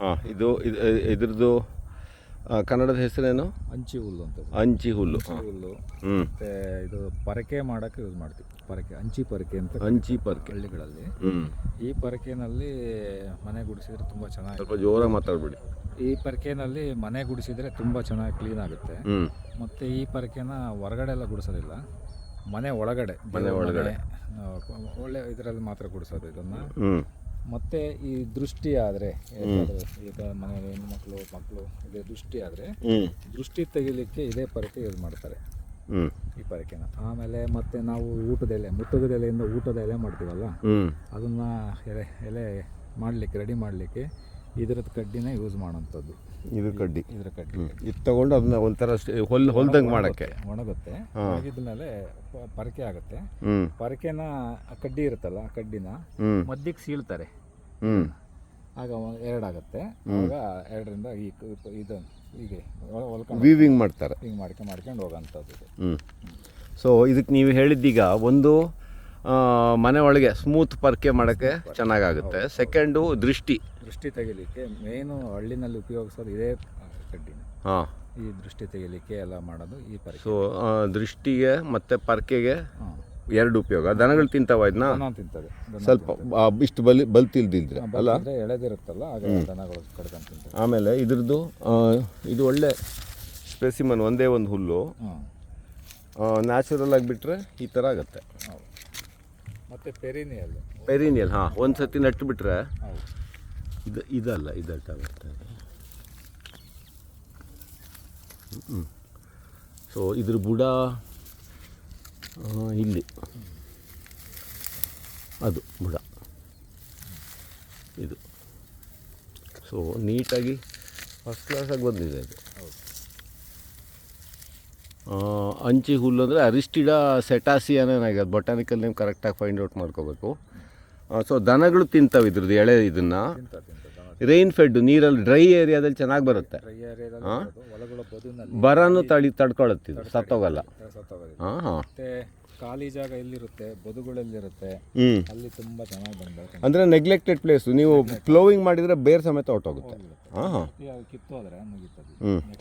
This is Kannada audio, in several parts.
ಹಾಂ, ಇದ್ರದ್ದು ಕನ್ನಡದ ಹೆಸರೇನು? ಅಂಚಿ ಹುಲ್ಲು ಅಂತ. ಅಂಚಿ ಹುಲ್ಲು. ಹುಲ್ಲು. ಹ್ಞೂ. ಮತ್ತು ಇದು ಪರಕೆ ಮಾಡೋಕ್ಕೆ ಯೂಸ್ ಮಾಡ್ತೀವಿ. ಅಂಚಿ ಪರಕೆ ಅಂತ. ಅಂಚಿ ಪರಕೆ ಹಳ್ಳಿಗಳಲ್ಲಿ. ಹ್ಞೂ. ಈ ಪರಕೆನಲ್ಲಿ ಮನೆ ಗುಡಿಸಿದ್ರೆ ತುಂಬ ಚೆನ್ನಾಗಿ. ಸ್ವಲ್ಪ ಜೋರಾಗಿ ಮಾತಾಡ್ಬಿಡಿ. ಈ ಪರಕೆನಲ್ಲಿ ಮನೆ ಗುಡಿಸಿದರೆ ತುಂಬ ಚೆನ್ನಾಗಿ ಕ್ಲೀನ್ ಆಗುತ್ತೆ. ಹ್ಞೂ. ಮತ್ತು ಈ ಪರಕೆನ ಹೊರಗಡೆ ಎಲ್ಲ ಗುಡಿಸೋದಿಲ್ಲ, ಮನೆ ಒಳಗಡೆ ಒಳ್ಳೆ ಇದರಲ್ಲಿ ಮಾತ್ರ ಗುಡಿಸೋದು ಇದನ್ನು. ಹ್ಞೂ. ಮತ್ತು ಈ ದೃಷ್ಟಿ ಆದರೆ ಈಗ ಮನೆಯಲ್ಲಿ ಮಕ್ಕಳು ಇದೇ ದೃಷ್ಟಿ ಆದರೆ ದೃಷ್ಟಿ ತೆಗಿಲಿಕ್ಕೆ ಇದೇ ಪರಕೆ ಯೂಸ್ ಮಾಡ್ತಾರೆ, ಈ ಪರಕೆನ. ಆಮೇಲೆ ಮತ್ತೆ ನಾವು ಊಟದ ಎಲೆ, ಮುತ್ತುಗದ ಎಲೆಯಿಂದ ಊಟದ ಎಲೆ ಮಾಡ್ತೀವಲ್ಲ, ಅದನ್ನು ಎಲೆ ಮಾಡಲಿಕ್ಕೆ ರೆಡಿ ಮಾಡಲಿಕ್ಕೆ ಇದರದ್ದು ಕಡ್ಡಿನೇ ಯೂಸ್ ಮಾಡೋಂಥದ್ದು. ಇದರ ಕಡ್ಡಿ ಇದು ತಗೊಂಡು ಅದನ್ನ ಒಂಥರ ಹೊಲ್ದಂಗೆ ಮಾಡೋಕ್ಕೆ ಒಣಗುತ್ತೆ. ಒಣಗಿದ್ಮೇಲೆ ಪರಕೆ ಆಗುತ್ತೆ. ಪರಕೆನ ಕಡ್ಡಿ ಇರುತ್ತಲ್ಲ, ಆ ಕಡ್ಡಿನ ಮಧ್ಯಕ್ಕೆ ಸೀಳ್ತಾರೆ, ಆಗ ಎರಡಾಗುತ್ತೆ. ಆಗ ಎರಡರಿಂದ ಇದು ಹೀಗೆ ವೀವಿಂಗ್ ಮಾಡ್ತಾರೆ, ಹಿಂಗೆ ಮಾಡ್ಕೊಂಡು ಹೋಗೋಂಥದ್ದು. ಸೊ ಇದಕ್ಕೆ ನೀವು ಹೇಳಿದ್ದೀಗ ಒಂದು ಮನೆ ಒಳಗೆ ಸ್ಮೂತ್ ಪರ್ಕೆ ಮಾಡೋಕ್ಕೆ ಚೆನ್ನಾಗಾಗುತ್ತೆ. ಸೆಕೆಂಡು ದೃಷ್ಟಿ ತೆಗಿಲಿಕ್ಕೆ ಮೇನು ಹಳ್ಳಿನಲ್ಲಿ ಉಪಯೋಗಿಸೋದು ಇದೇ ಕಡ್ಡಿನ. ಹಾಂ, ಈ ದೃಷ್ಟಿ ತೆಗಿಲಿಕ್ಕೆ ಎಲ್ಲ ಮಾಡೋದು ಈ ಪರಕೆ. ಸೊ ದೃಷ್ಟಿಗೆ ಮತ್ತು ಪರ್ಕೆಗೆ ಎರಡು ಉಪಯೋಗ. ದನಗಳು ತಿಂತಾವ ಇದನ್ನ? ತಿಂತದೆ ಸ್ವಲ್ಪ ಇಷ್ಟು ಬಲ್ತಿಲ್ದಿದ್ರೆ ಅಲ್ಲ, ಎಳೆದಿರುತ್ತಲ್ಲ, ಆಗ ದನಗಳು ಕಡ್ಕೊಂಡು ತಿಂತವೆ. ಆಮೇಲೆ ಇದ್ರದ್ದು ಇದು ಒಳ್ಳೆ ಸ್ಪೆಸಿಮನ್, ಒಂದೇ ಒಂದು ಹುಲ್ಲು ನ್ಯಾಚುರಲ್ ಆಗಿಬಿಟ್ರೆ ಈ ಥರ ಆಗುತ್ತೆ. ಮತ್ತು ಪೆರಿನಿಯಲ್ ಹಾಂ, ಒಂದು ಸತಿ ನಟ್ಟು ಬಿಟ್ರೆ ಇದಲ್ಲ ಇದಲ್ಟಾಗುತ್ತೆ. ಸೊ ಇದ್ರ ಬುಡ ಇಲ್ಲಿ, ಅದು ಬುಡ ಇದು. ಸೊ ನೀಟಾಗಿ ಫಸ್ಟ್ ಕ್ಲಾಸಾಗಿ ಬಂದಿದೆ ಇದು. ಅಂಚಿ ಹುಲ್ಲು ಅಂದರೆ ಅರಿಸ್ಟಿಡಾ ಸೆಟಾಸಿಯಾನೇನಾಗಿದೆ, ಬೊಟಾನಿಕಲ್ ನೇಮ್ ಕರೆಕ್ಟಾಗಿ ಫೈಂಡ್ ಔಟ್ ಮಾಡ್ಕೋಬೇಕು. ಸೊ ದನಗಳು ತಿಂತಾವೆ ಇದ್ರದ್ದು ಎಳೆ. ಇದನ್ನು ರೈನ್ ಫೆಡ್ ನೀರಲ್ಲಿ ಡ್ರೈ ಏರಿಯಾದಲ್ಲಿ ಚೆನ್ನಾಗಿ ಬರುತ್ತೆ. ಬರನು ತಡ್ಕೊಳ್ಳುತ್ತೆ, ಇದು ಸತ್ತೋಗಲ್ಲ. ಹಾಂ ಹಾಂ. ಖಾಲಿ ಜಾಗ ಎಲ್ಲಿರುತ್ತೆ, ಬದುಗಳಲ್ಲಿರುತ್ತೆ, ಅಲ್ಲಿ ತುಂಬ ಚೆನ್ನಾಗಿ ಬಂದ. ಅಂದರೆ ನೆಗ್ಲೆಕ್ಟೆಡ್ ಪ್ಲೇಸು, ನೀವು ಪ್ಲೋವಿಂಗ್ ಮಾಡಿದರೆ ಬೇರೆ ಸಮೇತ ಹೊರಟೋಗುತ್ತೆ. ಹಾಂ ಹಾಂ, ಕಿತ್ತೋದ್ರೆ ಮುಗಿತದೆ.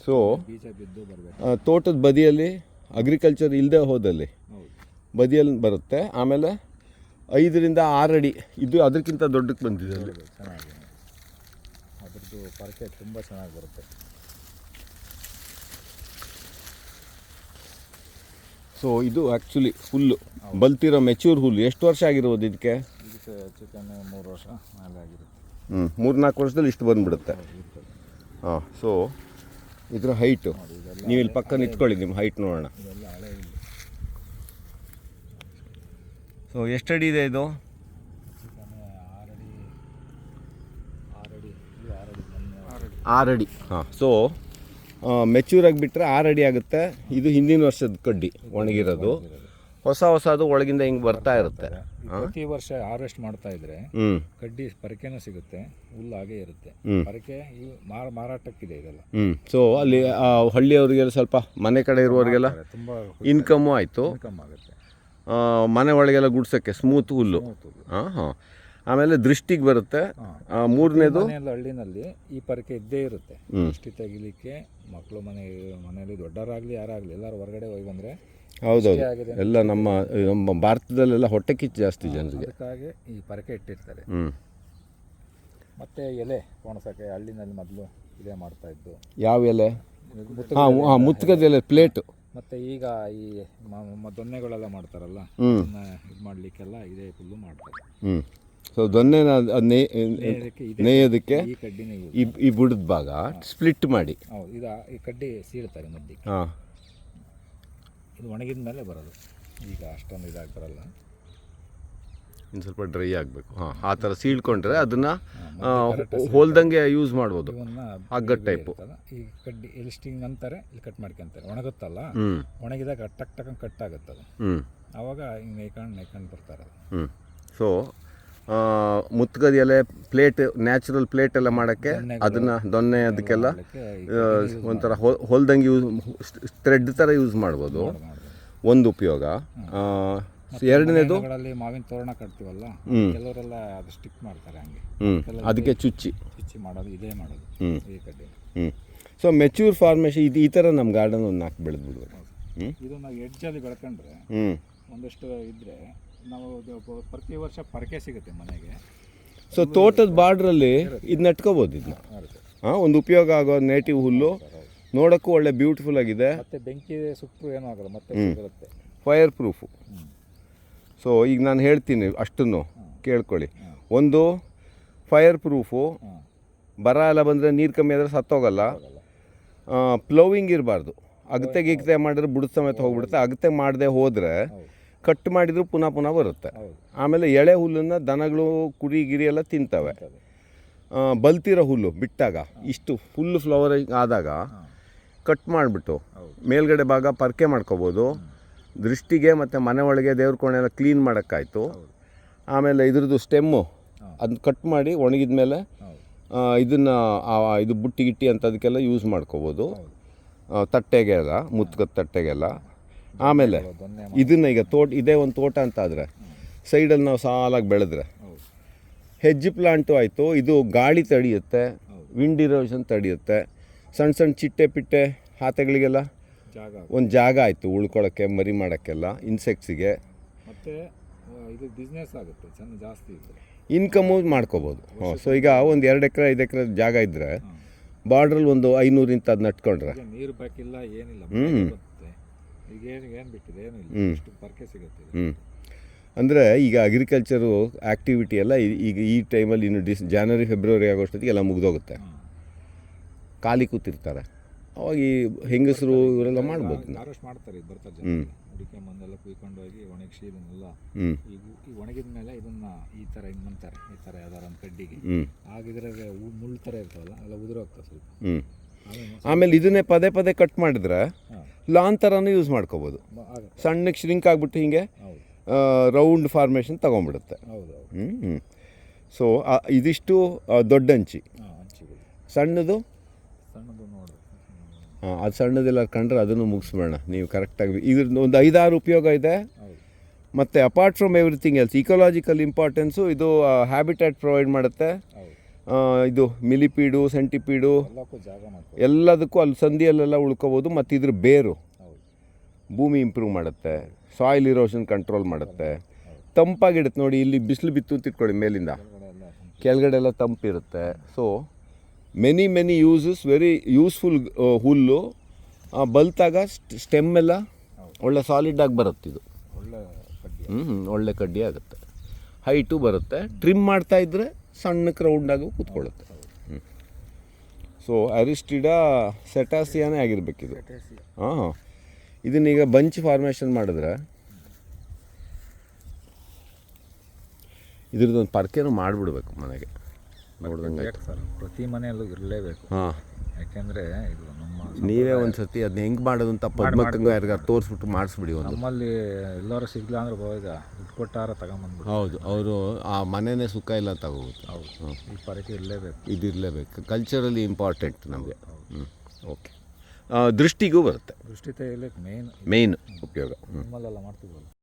ಸೊ ಬೀಜ ಬಿದ್ದು ಬರಬೇಕು. ತೋಟದ ಬದಿಯಲ್ಲಿ ಅಗ್ರಿಕಲ್ಚರ್ ಇಲ್ಲದೆ ಹೋದಲ್ಲಿ ಬದಿಯಲ್ಲಿ ಬರುತ್ತೆ. ಆಮೇಲೆ 5 ರಿಂದ 6 ಅಡಿ, ಇದು ಅದಕ್ಕಿಂತ ದೊಡ್ಡಕ್ಕೆ ಬಂದಿದೆ ಅಲ್ಲಿ. ಚೆನ್ನಾಗಿ ಅದ್ರದ್ದು ಪರಕೆ ತುಂಬ ಚೆನ್ನಾಗಿ ಬರುತ್ತೆ. ಸೊ ಇದು ಆ್ಯಕ್ಚುಲಿ ಹುಲ್ಲು ಬಲ್ತಿರೋ ಮೆಚ್ಯೂರ್ ಹುಲ್ಲು. ಎಷ್ಟು ವರ್ಷ ಆಗಿರ್ಬೋದು ಇದಕ್ಕೆ? ಚಿಕನ್ 3 ವರ್ಷ ಮೇಲೆ ಆಗಿರುತ್ತೆ. 3-4 ವರ್ಷದಲ್ಲಿ ಇಷ್ಟು ಬಂದುಬಿಡುತ್ತೆ. ಹಾಂ. ಸೊ ಇದ್ರ ಹೈಟು ನೀವು ಇಲ್ಲಿ ಪಕ್ಕ ನಿಂತ್ಕೊಳ್ಳಿ, ನಿಮ್ಮ ಹೈಟ್ ನೋಡೋಣ. ಸೊ ಎಷ್ಟಡಿ ಇದೆ ಇದು? 6 ಅಡಿ. ಹಾಂ. ಸೊ ಮೆಚ್ಯೂರ್ ಆಗಿಬಿಟ್ರೆ 6 ಅಡಿ ಆಗುತ್ತೆ. ಇದು ಹಿಂದಿನ ವರ್ಷದ ಕಡ್ಡಿ ಒಣಗಿರೋದು. ಹೊಸದು ಒಳಗಿಂದ ಹಿಂಗೆ ಬರ್ತಾ ಇರುತ್ತೆ. ಪ್ರತಿ ವರ್ಷ ಹಾರ್ವೆಸ್ಟ್ ಮಾಡ್ತಾ ಇದ್ರೆ ಕಡ್ಡಿ ಪರಕೆನೂ ಸಿಗುತ್ತೆ, ಹುಲ್ಲು ಹಾಗೆ ಇರುತ್ತೆ. ಪರಕೆ ಮಾರಾಟಕ್ಕಿದೆ ಇದೆಲ್ಲ. ಸೊ ಅಲ್ಲಿ ಹಳ್ಳಿಯವರಿಗೆಲ್ಲ, ಸ್ವಲ್ಪ ಮನೆ ಕಡೆ ಇರುವವರಿಗೆಲ್ಲ ತುಂಬ ಇನ್ಕಮ್ಮು ಆಯಿತು. ಇನ್ಕಮ್ ಆಗುತ್ತೆ. ಮನೆ ಒಳಗೆಲ್ಲ ಗುಡ್ಸೋಕ್ಕೆ ಸ್ಮೂತ್ ಹುಲ್ಲು. ಹಾಂ ಹಾಂ. ಆಮೇಲೆ ದೃಷ್ಟಿಗೆ ಬರುತ್ತೆ. ಮೂರನೇದು, ಹಳ್ಳಿನಲ್ಲಿ ಈ ಪರಕೆ ಇದ್ದೇ ಇರುತ್ತೆ. ದೃಷ್ಟಿ ತೆಗಿಲಿಕ್ಕೆ ಮಕ್ಕಳು ಮನೆಯಲ್ಲಿ ದೊಡ್ಡವರಾಗಲಿ ಯಾರಾಗಲಿ ಎಲ್ಲರೂ ಹೊರಗಡೆ ಹೋಗಿ ಬಂದರೆ. ಹೌದೌದು, ಎಲ್ಲ ನಮ್ಮ ಭಾರತದಲ್ಲೆಲ್ಲ ಹೊಟ್ಟೆ ಕಿಚ್ಚು ಜಾಸ್ತಿ ಜನರಿಗೆ, ಅದಕ್ಕಾಗಿ ಈ ಪರಕೆ ಇಟ್ಟಿರ್ತಾರೆ. ಮತ್ತು ಎಲೆ ಒಣಸಕ್ಕೆ ಹಳ್ಳಿನಲ್ಲಿ ಮೊದಲು ಇದೇ ಮಾಡ್ತಾಯಿದ್ದು. ಯಾವ ಎಲೆ? ಹಾಂ, ಮುತ್ಕದ ಎಲೆ, ಪ್ಲೇಟು. ಮತ್ತು ಈಗ ಈ ದೊನ್ನೆಗಳೆಲ್ಲ ಮಾಡ್ತಾರಲ್ಲ, ಇದು ಮಾಡಲಿಕ್ಕೆಲ್ಲ ಇದೇ ಫುಲ್ಲು ಮಾಡ್ತಾರೆ. ಸೊ ದೊನ್ನೆನ ನೇಯೋದಕ್ಕೆ ಈ ಕಡ್ಡಿನೇ ಈ ಬುಡದ ಭಾಗ ಸ್ಪ್ಲಿಟ್ ಮಾಡಿ, ಹೌದು, ಈ ಕಡ್ಡಿ ಸೀಳ್ತಾರೆ ಮಧ್ಯಕ್ಕೆ. ಹಾಂ. ಇದು ಒಣಗಿದ ಮೇಲೆ ಬರೋದು. ಈಗ ಅಷ್ಟೊಂದು ಇದಾಗಿ ಬರಲ್ಲ, ಇನ್ನು ಸ್ವಲ್ಪ ಡ್ರೈ ಆಗಬೇಕು. ಹಾಂ, ಆ ಥರ ಸೀಳ್ಕೊಂಡ್ರೆ ಅದನ್ನು ಹೋಲ್ದಂಗೆ ಯೂಸ್ ಮಾಡ್ಬೋದು, ಹಗ್ಗ ಟೈಪು. ಈ ಕಡ್ಡಿ ಇಲ್ಲಿ ಸ್ಟಿಂಗ್ ಅಂತಾರೆ, ಇಲ್ಲಿ ಕಟ್ ಮಾಡ್ಕೊಂತಾರೆ. ಒಣಗುತ್ತಲ್ಲ, ಒಣಗಿದಾಗ ಟಕ್ ಕಟ್ ಆಗುತ್ತೆ ಅದು. ಆವಾಗ ಹಿಂಗೆ ನೈಕೊಂಡು ಬರ್ತಾರೆ ಅದು. ಸೊ ಮುತ್ಕದ ಎಲೆ ಪ್ಲೇಟ್, ನ್ಯಾಚುರಲ್ ಪ್ಲೇಟ್ ಎಲ್ಲ ಮಾಡೋಕ್ಕೆ ಅದನ್ನು ದೊನ್ನೆ ಅದಕ್ಕೆಲ್ಲ ಒಂಥರ ಹೊಲ್ದಂಗೆ ಥ್ರೆಡ್ ಥರ ಯೂಸ್ ಮಾಡ್ಬೋದು, ಒಂದು ಉಪಯೋಗ. ಎರಡನೇದು, ಮಾವಿನ ತೋರಣ ಕಟ್ತೀವಲ್ಲ, ಕೆಲವರೆಲ್ಲ ಅದು ಸ್ಟಿಕ್ ಮಾಡ್ತಾರೆ ಹಂಗೆ, ಅದಕ್ಕೆ ಚುಚ್ಚಿ ಹೆಚ್ಚು ಮಾಡೋದು ಇದೇ ಮಾಡೋದು ಈ ಕಡ್ಡಿ. ಸೊ ಮೆಚ್ಯೂರ್ ಫಾರ್ಮೇಷನ್ ಇದು ಈ ಥರ ನಮ್ಮ ಗಾರ್ಡನ್ ಒಂದು 4 ಬೆಳೆದ್ಬಿಡ್ಬೋದು. ಇದು ನಾವು ಎಡ್ಜಲ್ಲಿ ಬೆಳ್ಕೊಂಡ್ರೆ ಒಂದಷ್ಟು ಇದ್ದರೆ ನಾವು ಪ್ರತಿ ವರ್ಷ ಪರಕೆ ಸಿಗುತ್ತೆ ಮನೆಗೆ. ಸೊ ತೋಟದ ಬಾರ್ಡ್ರಲ್ಲಿ ಇದು ನೆಟ್ಕೋಬೋದು. ಇದನ್ನ ಒಂದು ಉಪಯೋಗ ಆಗೋ ನೇಟಿವ್ ಹುಲ್ಲು, ನೋಡೋಕ್ಕೂ ಒಳ್ಳೆ ಬ್ಯೂಟಿಫುಲ್ ಆಗಿದೆ. ಮತ್ತೆ ಬೆಂಕಿ ಸುಟ್ಟರು ಏನೂ ಆಗಲ್ಲ, ಮತ್ತೆ ಬರುತ್ತೆ, ಫೈರ್ ಪ್ರೂಫು. ಸೊ ಈಗ ನಾನು ಹೇಳ್ತೀನಿ ಅಷ್ಟನ್ನು ಕೇಳ್ಕೊಳ್ಳಿ. ಒಂದು ಫೈರ್ ಪ್ರೂಫು, ಬರ ಎಲ್ಲ ಬಂದರೆ ನೀರು ಕಮ್ಮಿ ಆದರೆ ಸತ್ತೋಗಲ್ಲ. ಪ್ಲೋವಿಂಗ್ ಇರಬಾರ್ದು, ಅಗತೆ ಗಿಗತೆ ಮಾಡಿದ್ರೆ ಬುಡದ ಸಮೇತ ಹೋಗ್ಬಿಡುತ್ತೆ. ಅಗತೆ ಮಾಡದೆ ಹೋದರೆ ಕಟ್ ಮಾಡಿದ್ರು ಪುನಃ ಪುನಃ ಬರುತ್ತೆ. ಆಮೇಲೆ ಎಳೆ ಹುಲ್ಲನ್ನು ದನಗಳು ಕುರಿ ಗಿರಿ ಎಲ್ಲ ತಿಂತವೆ. ಬಲ್ತಿರೋ ಹುಲ್ಲು ಬಿಟ್ಟಾಗ ಇಷ್ಟು ಫುಲ್ ಫ್ಲವರಿಂಗ್ ಆದಾಗ ಕಟ್ ಮಾಡಿಬಿಟ್ಟು ಮೇಲ್ಗಡೆ ಭಾಗ ಪರ್ಕೆ ಮಾಡ್ಕೋಬೋದು. ದೃಷ್ಟಿಗೆ ಮತ್ತು ಮನೆ ಒಳಗೆ ದೇವ್ರ ಕೋಣೆ ಎಲ್ಲ ಕ್ಲೀನ್ ಮಾಡೋಕ್ಕಾಯ್ತು. ಆಮೇಲೆ ಇದ್ರದ್ದು ಸ್ಟೆಮ್ಮು ಅದನ್ನ ಕಟ್ ಮಾಡಿ ಒಣಗಿದ ಮೇಲೆ ಇದನ್ನು ಇದು ಬುಟ್ಟಿ ಗಿಟ್ಟಿ ಅಂಥದಕ್ಕೆಲ್ಲ ಯೂಸ್ ಮಾಡ್ಕೋಬೋದು. ತಟ್ಟೆಗೆಲ್ಲ, ಮುತ್ಕದ ತಟ್ಟೆಗೆಲ್ಲ. ಆಮೇಲೆ ಇದನ್ನು ಈಗ ಇದೇ ಒಂದು ತೋಟ ಅಂತಾದರೆ ಸೈಡಲ್ಲಿ ನಾವು ಸಾಲಾಗಿ ಬೆಳೆದ್ರೆ ಹೆಜ್ಜೆ ಪ್ಲಾಂಟು ಆಯಿತು. ಇದು ಗಾಳಿ ತಡೆಯುತ್ತೆ, ವಿಂಡ್ ಇರೋಷನ್ ತಡೆಯುತ್ತೆ. ಸಣ್ಣ ಸಣ್ಣ ಚಿಟ್ಟೆ ಪಿಟ್ಟೆ ಹಾತೆಗಳಿಗೆಲ್ಲ ಒಂದು ಜಾಗ ಆಯಿತು ಉಳ್ಕೊಳ್ಳೋಕ್ಕೆ, ಮರಿ ಮಾಡೋಕ್ಕೆಲ್ಲ, ಇನ್ಸೆಕ್ಟ್ಸಿಗೆ. ಮತ್ತು ಇದು ಬಿಸ್ನೆಸ್ ಆಗುತ್ತೆ, ಚೆನ್ನಾಗಿ ಜಾಸ್ತಿ ಇದೆ, ಇನ್ಕಮು ಮಾಡ್ಕೋಬೋದು. ಸೊ ಈಗ ಒಂದು 2 ಎಕರೆ 5 ಎಕರೆ ಜಾಗ ಇದ್ದರೆ ಬಾರ್ಡ್ರಲ್ಲಿ ಒಂದು 500 ಇಂಥದ್ದು ನಟ್ಕೊಂಡ್ರೆ ನೀರು ಬೇಕಿಲ್ಲ, ಏನಿಲ್ಲ. ಈಗ ಏನು ಬಿಟ್ಟಿದೆ, ಏನಿಲ್ಲ, ಇಷ್ಟು ಪರ್ಕೆ ಸಿಗುತ್ತೆ. ಅಂದರೆ ಈಗ ಅಗ್ರಿಕಲ್ಚರು ಆ್ಯಕ್ಟಿವಿಟಿ ಎಲ್ಲ ಈಗ ಈ ಟೈಮಲ್ಲಿ ಇನ್ನು ಜನವರಿ ಫೆಬ್ರವರಿ ಆಗೋಷ್ಟೊತ್ತಿಗೆ ಎಲ್ಲ ಮುಗಿದೋಗುತ್ತೆ. ಖಾಲಿ ಕೂತಿರ್ತಾರೆ. ಅವಾಗ ಈ ಹೆಂಗಸರು ಇವರೆಲ್ಲ ಮಾಡ್ಬೋದು. ಹಾರ್ವೆಸ್ಟ್ ಮಾಡ್ತಾರೆ, ಬರ್ತಾರೆ ಜನ, ಅಡಿಕೆ ಮಂದೆಲ್ಲ ಕುಯ್ಕೊಂಡು ಹೋಗಿ ಒಣಗಿಸಿ ಇದನ್ನೆಲ್ಲ ಈಗ ಒಣಗಿದ ಮೇಲೆ ಇದನ್ನು ಈ ಥರ ಹಿಂಗೆ ಮಾಡ್ತಾರೆ, ಈ ಥರ ಯಾವ್ದಾರು ಒಂದು ಕಡ್ಡಿಗೆ ಆಗಿದ್ರೆ ಮುಳ್ಳು ಥರ ಇರ್ತಾವಲ್ಲ ಎಲ್ಲ ಉದುರೋಗ್ತದೆ ಸ್ವಲ್ಪ. ಆಮೇಲೆ ಇದನ್ನೇ ಪದೇ ಪದೇ ಕಟ್ ಮಾಡಿದ್ರೆ ಲಾನ್ ಥರನೂ ಯೂಸ್ ಮಾಡ್ಕೋಬೋದು. ಸಣ್ಣಕ್ಕೆ ಶ್ರಿಂಕ್ ಆಗಿಬಿಟ್ಟು ಹಿಂಗೆ ರೌಂಡ್ ಫಾರ್ಮೇಷನ್ ತೊಗೊಂಡ್ಬಿಡುತ್ತೆ. ಸೊ ಇದಿಷ್ಟು ದೊಡ್ಡ ಹಂಚಿ. ಸಣ್ಣದು ನೋಡಿ, ಅದು ಸಣ್ಣದೆಲ್ಲ ಕಂಡ್ರೆ ಅದನ್ನು ಮುಗಿಸ್ಬೇಡ ನೀವು ಕರೆಕ್ಟಾಗಿ. ಇದ್ರ ಒಂದು 5-6 ಉಪಯೋಗ ಇದೆ. ಮತ್ತು apart from everything else ecological importance ಇದು ಹ್ಯಾಬಿಟ್ಯಾಟ್ ಪ್ರೊವೈಡ್ ಮಾಡುತ್ತೆ. ಇದು ಮಿಲಿಪೀಡು, ಸೆಂಟಿಪೀಡು ಎಲ್ಲದಕ್ಕೂ ಅಲ್ಲಿ ಸಂದಿಯಲ್ಲೆಲ್ಲ ಉಳ್ಕೋಬೋದು. ಮತ್ತು ಇದ್ರ ಬೇರು ಭೂಮಿ ಇಂಪ್ರೂವ್ ಮಾಡುತ್ತೆ, ಸಾಯಿಲ್ ಇರೋಷನ್ ಕಂಟ್ರೋಲ್ ಮಾಡುತ್ತೆ, ತಂಪಾಗಿಡುತ್ತೆ. ನೋಡಿ ಇಲ್ಲಿ ಬಿಸಿಲು ಬಿತ್ತು ಅಂತ ಇಟ್ಕೊಳ್ಳಿ, ಮೇಲಿಂದ ಕೆಳಗಡೆ ಎಲ್ಲ ತಂಪಿರುತ್ತೆ. So many uses, very useful ಹುಲ್ಲು. ಬಲ್ತಾಗ ಸ್ಟೆಮ್ ಎಲ್ಲ ಒಳ್ಳೆ ಸಾಲಿಡಾಗಿ ಬರುತ್ತೆ. ಇದು ಒಳ್ಳೆ ಕಡ್ಡಿ ಆಗುತ್ತೆ, ಹೈಟು ಬರುತ್ತೆ. ಟ್ರಿಮ್ ಮಾಡ್ತಾಯಿದ್ರೆ ಸಣ್ಣಕ್ಕೆ ರೌಂಡಾಗಿ ಕೂತ್ಕೊಳ್ಳುತ್ತೆ. ಸೊ ಅರಿಸ್ಟಿಡಾ ಸೆಟಾಸಿಯಾನೇ ಆಗಿರ್ಬೇಕಿದು. ಇದನ್ನೀಗ ಬಂಚ್ ಫಾರ್ಮೇಷನ್ ಮಾಡಿದ್ರೆ ಇದ್ರದ್ದೊಂದು ಪರ್ಕೆನೂ ಮಾಡಿಬಿಡ್ಬೇಕು ಮನೆಗೆ. ನೋಡ್ದಂಗೆ ಸರ್, ಪ್ರತಿ ಮನೆಯಲ್ಲೂ ಇರಲೇಬೇಕು. ಯಾಕೆಂದರೆ ಇದು ನಮ್ಮ ನೀವೇ ಒಂದು ಸತಿ ಅದನ್ನ ಹೆಂಗೆ ಮಾಡೋದು ಅಂತ ಪದ್ಮಕ್ಕಂಗೆ ಯಾರಿಗಾರು ತೋರಿಸ್ಬಿಟ್ಟು ಮಾಡಿಸ್ಬಿಡಿ. ಒಂದು ನಮ್ಮಲ್ಲಿ ಎಲ್ಲರೂ ಸಿಗ್ಲ ಅಂದ್ರೆ ಈಗ ದುಡ್ಡು ಕೊಟ್ಟಾರ ತಗೊಂಬಂದ್ಬಿಟ್ಟು. ಹೌದು, ಅವರು ಆ ಮನೆಯೇ ಸುಖ ಇಲ್ಲ ತಗೋಗುತ್ತೆ. ಹೌದು, ಈ ಪರಕೆ ಇರಲೇಬೇಕು, ಇದು ಇರಲೇಬೇಕು. ಕಲ್ಚರಲಿ ಇಂಪಾರ್ಟೆಂಟ್ ನಮಗೆ. ಓಕೆ, ದೃಷ್ಟಿಗೂ ಬರುತ್ತೆ. ದೃಷ್ಟಿ ತೆಗಿಲಿಕ್ಕೆ ಮೇನ್ ಮೇನ್ ಉಪಯೋಗ. ನಮ್ಮಲ್ಲೆಲ್ಲ ಮಾಡ್ತಿದ್ವಲ್ಲ.